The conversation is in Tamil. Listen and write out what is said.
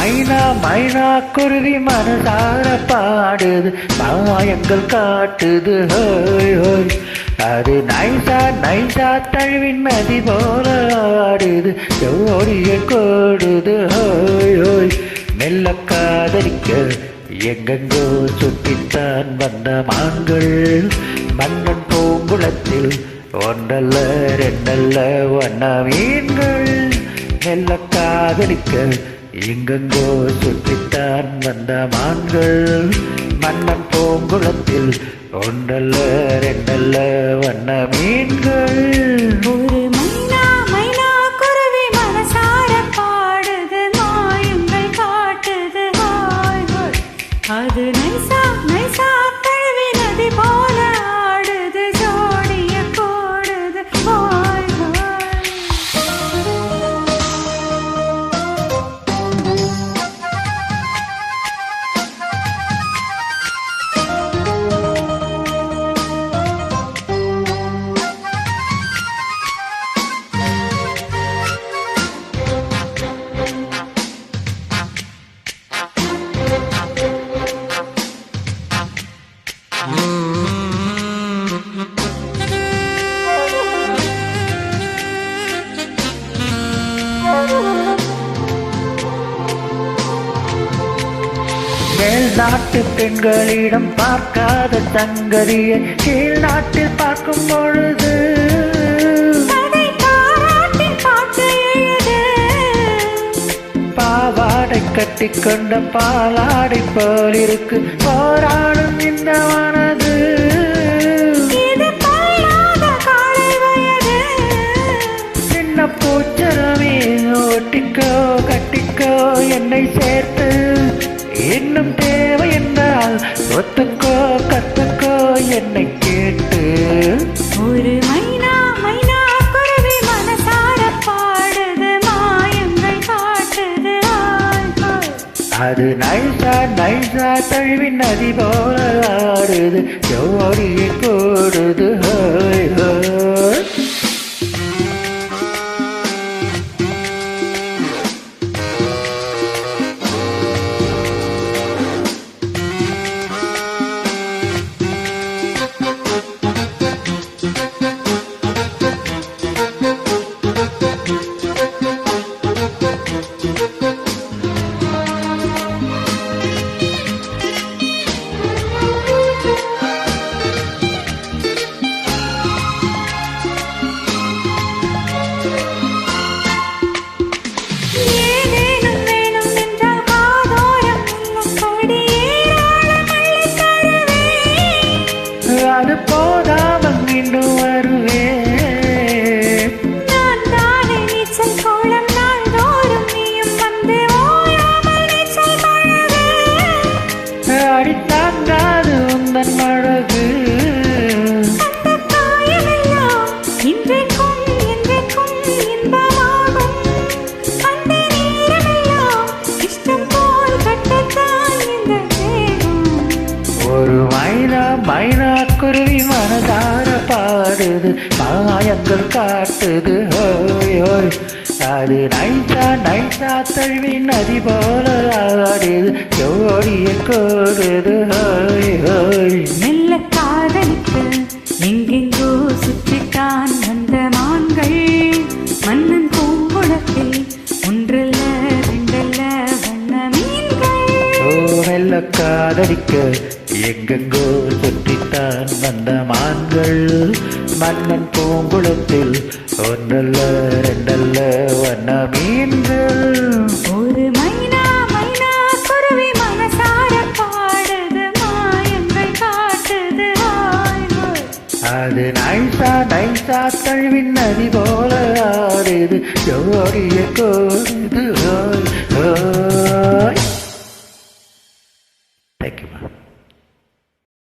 மைனா மைனா குருவி மனசார பாடுது, மாயங்கள் காட்டுது ஹோய் ஹோய். அது நைசா நைசா தழுவின் மதி போல ஆடுது, ஜோடிய கோடுது ஹோய் ஹோய். மெல்ல காதலிக்க எங்கெங்கோ சுற்றித்தான் வந்த மான்கள், மன்னன் பூங்குளத்தில் ஒன்றல்ல ரெண்டல்ல வண்ண மீன்கள். மெல்ல காதலிக்க எங்கெங்கோ சுற்றித்தான் வந்த மான்கள், மன்னன் பூங்குளத்தில் ஒன்றல்ல ரெண்டல்ல வண்ண மீன்கள். ஒரு மைனா மைனா குருவி மனசார பாடுது, மாயங்கள் காட்டுது ஹோய் ஹோய். அது நைசா நைசா தழுவி நதி போல ஆடுது, ஜோடிய கோடுது ஹோய் ஹோய். மேல் நாட்டு பெண்களிடம் பார்க்காத சங்கதியை கீழ் நாட்டில் பார்க்கும் பொழுது, பாவாடை கட்டிக்கொண்ட பாலாடை போல் இருக்கு போராடும் இந்த மனது. சின்ன பூச்சரமே ஓட்டிக்கோ கட்டிக்கோ என்னை சேர்த்து, இன்னும் தேவை என்றால் ஒத்துக்கோ கத்துக்கோ என்னை கேட்டு. ஒரு மைனா மைனா குருவி மனசார பாடுது, மாயங்கள் காட்டுது ஹோய் ஹோய். அது நைசா நைசா தழுவின் நதி போல ஆடுது, ஜோடியை போடுது ஹோய் ஹோய். அது போதாமல் மீண்டும் வருவேன், நான் தானே நீச்சல் கோலம் நாள்தோறும் நீயும் வந்து ஓயாமல் நீச்சல் பழகு. அடித்தாங்காது உந்தன் மழகு, அந்த காயமெல்லாம் இன்றைக்கும் என்றைக்கும் இன்பமாகும். அந்த நேரமெல்லாம் இஷ்டம் போல் கட்டத்தான் இந்த தேகம். ஒரு மைனா மைனா குருவி மனதார பாடுது, மாயங்கள் காட்டுது ஹோய் ஹோய். அது நைசா நைசா தழுவி நதி போல ஆடுது, ஜோடிய கோடுது ஹோய் ஹோய். மெல்ல காதலித்து எங்கெங்கோ சுற்றித்தான் வந்த மான்கள், மன்னன் பூங்குளத்தில் ஒன்றல்ல ரெண்டல்ல வண்ண மீன்கள். ஓ மெல்ல காதலிக்க எங்கெங்கோ சுற்றித்தான் வந்த மான்கள், மன்னன் பூங்குளத்தில் ஒன்றல்ல ரெண்டல்ல வண்ண மீன்கள். ஒரு மைனா மைனா குருவி மனசார பாடுது, மாயங்கள் காட்டுது ஹோய் ஹோய். அது நைசா நைசா தழுவின் நதி போல ஆடுது, ஜோடிய கோடுது ஹோய் ஹோய். தேங்க்யூ.